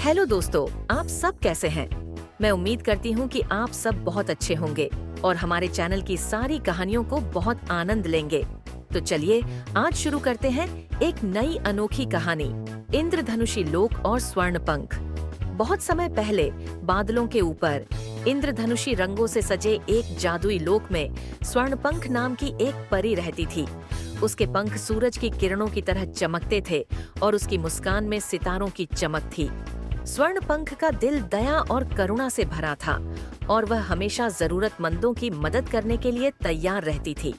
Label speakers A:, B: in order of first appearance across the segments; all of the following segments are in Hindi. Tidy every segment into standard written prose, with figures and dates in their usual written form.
A: हेलो दोस्तों, आप सब कैसे हैं? मैं उम्मीद करती हूँ कि आप सब बहुत अच्छे होंगे और हमारे चैनल की सारी कहानियों को बहुत आनंद लेंगे। तो चलिए आज शुरू करते हैं एक नई अनोखी कहानी, इंद्रधनुषी लोक और स्वर्णपंख। बहुत समय पहले बादलों के ऊपर इंद्रधनुषी रंगों से सजे एक जादुई लोक में स्वर्णपंख नाम की एक परी रहती थी। उसके पंख सूरज की किरणों की तरह चमकते थे और उसकी मुस्कान में सितारों की चमक थी। स्वर्णपंख का दिल दया और करुणा से भरा था और वह हमेशा जरूरतमंदों की मदद करने के लिए तैयार रहती थी।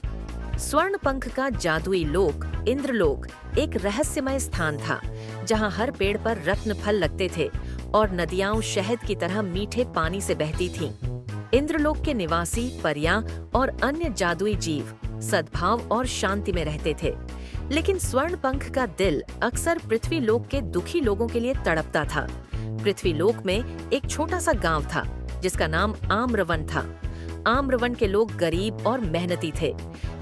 A: स्वर्णपंख का जादुई लोक इंद्रलोक एक रहस्यमय स्थान था, जहां हर पेड़ पर रत्न फल लगते थे और नदियां शहद की तरह मीठे पानी से बहती थीं। इंद्रलोक के निवासी परियां और अन्य जादुई जीव सद्भाव और शांति में रहते थे, लेकिन स्वर्णपंख का दिल अक्सर पृथ्वी लोक के दुखी लोगों के लिए तड़पता था। पृथ्वी लोक में एक छोटा सा गांव था जिसका नाम आम्रवन था। आम्रवन के लोग गरीब और मेहनती थे।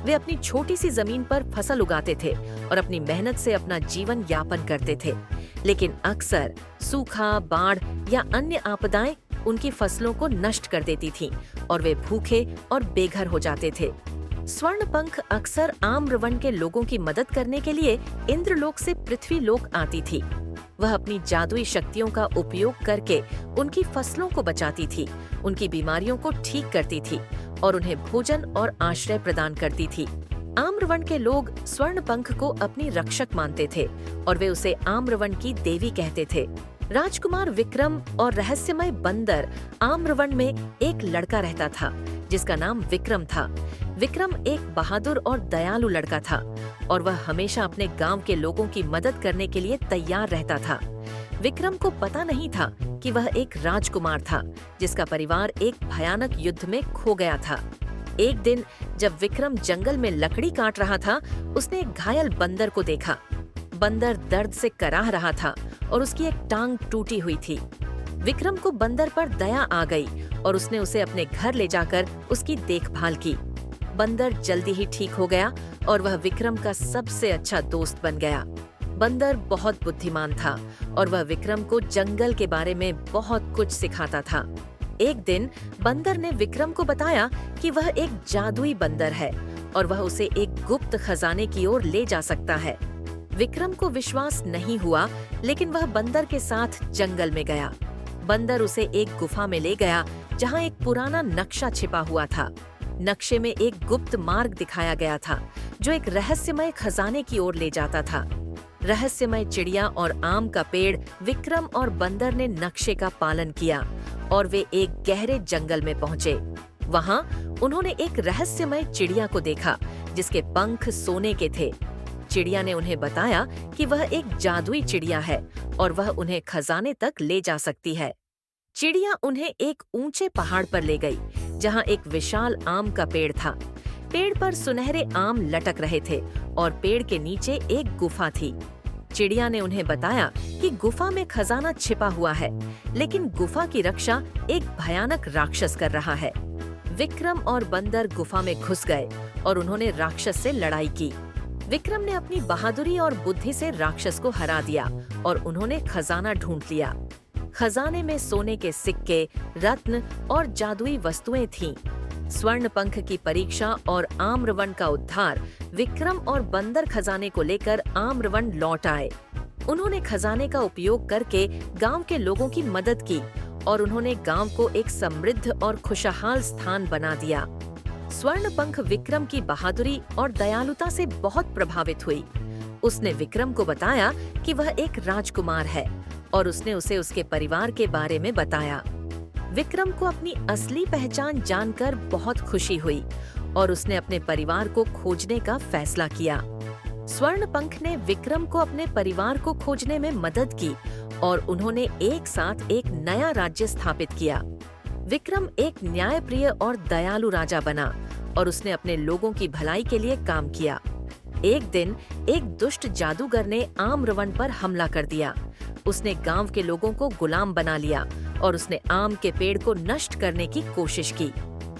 A: वे अपनी छोटी सी जमीन पर फसल उगाते थे और अपनी मेहनत से अपना जीवन यापन करते थे, लेकिन अक्सर सूखा, बाढ़ या अन्य आपदाएं उनकी फसलों को नष्ट कर देती थीं और वे भूखे और बेघर हो जाते थे। स्वर्णपंख अक्सर आम्रवन के लोगों की मदद करने के लिए इंद्रलोक से पृथ्वी लोक आती थी। वह अपनी जादुई शक्तियों का उपयोग करके उनकी फसलों को बचाती थी, उनकी बीमारियों को ठीक करती थी और उन्हें भोजन और आश्रय प्रदान करती थी। आम्रवन के लोग स्वर्णपंख को अपनी रक्षक मानते थे और वे उसे आम्रवन की देवी कहते थे। राजकुमार विक्रम और रहस्यमय बंदर आम्रवन में एक लड़का रहता था जिसका नाम विक्रम था। विक्रम एक बहादुर और दयालु लड़का था और वह हमेशा अपने गांव के लोगों की मदद करने के लिए तैयार रहता था। विक्रम को पता नहीं था कि वह एक राजकुमार था जिसका परिवार एक भयानक युद्ध में खो गया था। एक दिन जब विक्रम जंगल में लकड़ी काट रहा था, उसने एक घायल बंदर को देखा। बंदर दर्द से कराह रहा था और उसकी एक टांग टूटी हुई थी। विक्रम को बंदर पर दया आ गई और उसने उसे अपने घर ले जाकर उसकी देखभाल की। बंदर जल्दी ही ठीक हो गया और वह विक्रम का सबसे अच्छा दोस्त बन गया। बंदर बहुत बुद्धिमान था और वह विक्रम को जंगल के बारे में बहुत कुछ सिखाता था। एक दिन बंदर ने विक्रम को बताया कि वह एक जादुई बंदर है और वह उसे एक गुप्त खजाने की ओर ले जा सकता है। विक्रम को विश्वास नहीं हुआ, लेकिन वह बंदर के साथ जंगल में गया। बंदर उसे एक गुफा में ले गया जहां एक पुराना नक्शा छिपा हुआ था। नक्शे में एक गुप्त मार्ग दिखाया गया था जो एक रहस्यमय खजाने की ओर ले जाता था। रहस्यमय चिड़िया और आम का पेड़ विक्रम और बंदर ने नक्शे का पालन किया और वे एक गहरे जंगल में पहुंचे। वहां उन्होंने एक रहस्यमय चिड़िया को देखा जिसके पंख सोने के थे। चिड़िया ने उन्हें बताया कि वह एक जादुई चिड़िया है और वह उन्हें खजाने तक ले जा सकती है। चिड़िया उन्हें एक ऊंचे पहाड़ पर ले गई जहां एक विशाल आम का पेड़ था। पेड़ पर सुनहरे आम लटक रहे थे और पेड़ के नीचे एक गुफा थी। चिड़िया ने उन्हें बताया कि गुफा में खजाना छिपा हुआ है, लेकिन गुफा की रक्षा एक भयानक राक्षस कर रहा है। विक्रम और बंदर गुफा में घुस गए और उन्होंने राक्षस से लड़ाई की। विक्रम ने अपनी बहादुरी और बुद्धि से राक्षस को हरा दिया और उन्होंने खजाना ढूंढ लिया। खजाने में सोने के सिक्के, रत्न और जादुई वस्तुएं थीं। स्वर्णपंख की परीक्षा और आम्रवन का उद्धार, विक्रम और बंदर खजाने को लेकर आम्रवन लौट आए। उन्होंने खजाने का उपयोग करके गांव के लोगों की मदद की और उन्होंने गांव को एक समृद्ध और खुशहाल स्थान बना दिया। स्वर्णपंख विक्रम की बहादुरी और दयालुता से बहुत प्रभावित हुई। उसने विक्रम को बताया कि वह एक राजकुमार है और उसने उसे उसके परिवार के बारे में बताया। विक्रम को अपनी असली पहचान जानकर बहुत खुशी हुई और उसने अपने परिवार को खोजने का फैसला किया। स्वर्णपंख ने विक्रम को अपने परिवार को खोजने में मदद की और उन्होंने एक साथ एक नया राज्य स्थापित किया। विक्रम एक न्यायप्रिय और दयालु राजा बना और उसने अपने लोगों की भलाई के लिए काम किया। एक दिन एक दुष्ट जादूगर ने आम्रवन पर हमला कर दिया। उसने गांव के लोगों को गुलाम बना लिया और उसने आम के पेड़ को नष्ट करने की कोशिश की।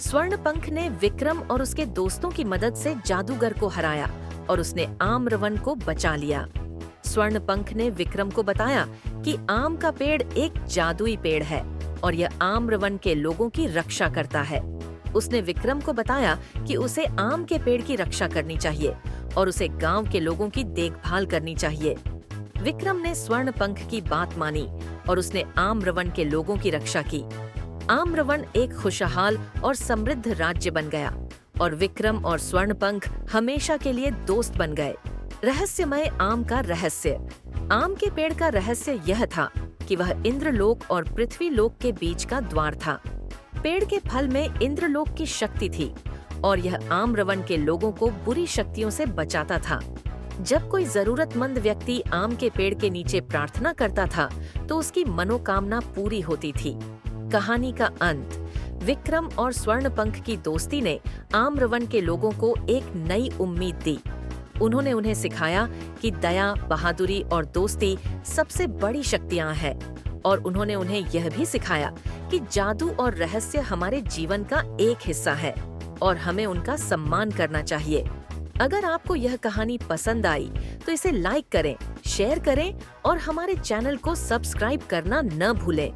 A: स्वर्णपंख ने विक्रम और उसके दोस्तों की मदद से जादूगर को हराया और उसने आम्रवन को बचा लिया। स्वर्णपंख ने विक्रम को बताया कि आम का पेड़ एक जादुई पेड़ है और यह आम्रवन के लोगों की रक्षा करता है। उसने विक्रम को बताया कि उसे आम के पेड़ की रक्षा करनी चाहिए और उसे गांव के लोगों की देखभाल करनी चाहिए। विक्रम ने स्वर्णपंख की बात मानी और उसने आम्रवन के लोगों की रक्षा की। आम्रवन एक खुशहाल और समृद्ध राज्य बन गया और विक्रम और स्वर्णपंख हमेशा के लिए दोस्त बन गए। रहस्यमय आम का रहस्य। आम के पेड़ का रहस्य यह था कि वह इंद्रलोक और पृथ्वीलोक के बीच का द्वार था। पेड़ के फल में इंद्रलोक की शक्ति थी और यह आम्रवन के लोगों को बुरी शक्तियों से बचाता था। जब कोई जरूरतमंद व्यक्ति आम के पेड़ के नीचे प्रार्थना करता था तो उसकी मनोकामना पूरी होती थी। कहानी का अंत। विक्रम और स्वर्णपंख की दोस्ती ने आम्रवन के लोगों को एक नई उम्मीद दी। उन्होंने उन्हें सिखाया कि दया, बहादुरी और दोस्ती सबसे बड़ी शक्तियां हैं और उन्होंने उन्हें यह भी सिखाया कि जादू और रहस्य हमारे जीवन का एक हिस्सा है और हमें उनका सम्मान करना चाहिए। अगर आपको यह कहानी पसंद आई तो इसे लाइक करें, शेयर करें और हमारे चैनल को सब्सक्राइब करना न भूलें।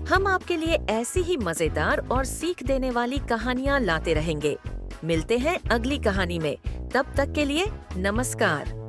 A: हम आपके लिए ऐसी ही मजेदार और सीख देने वाली कहानियाँ लाते रहेंगे। मिलते हैं अगली कहानी में। तब तक के लिए नमस्कार।